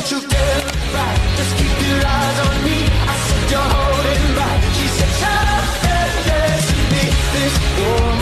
don't you dare look back, just keep your eyes on me. I said you're holding back. She said, shut up and dance with me. This woman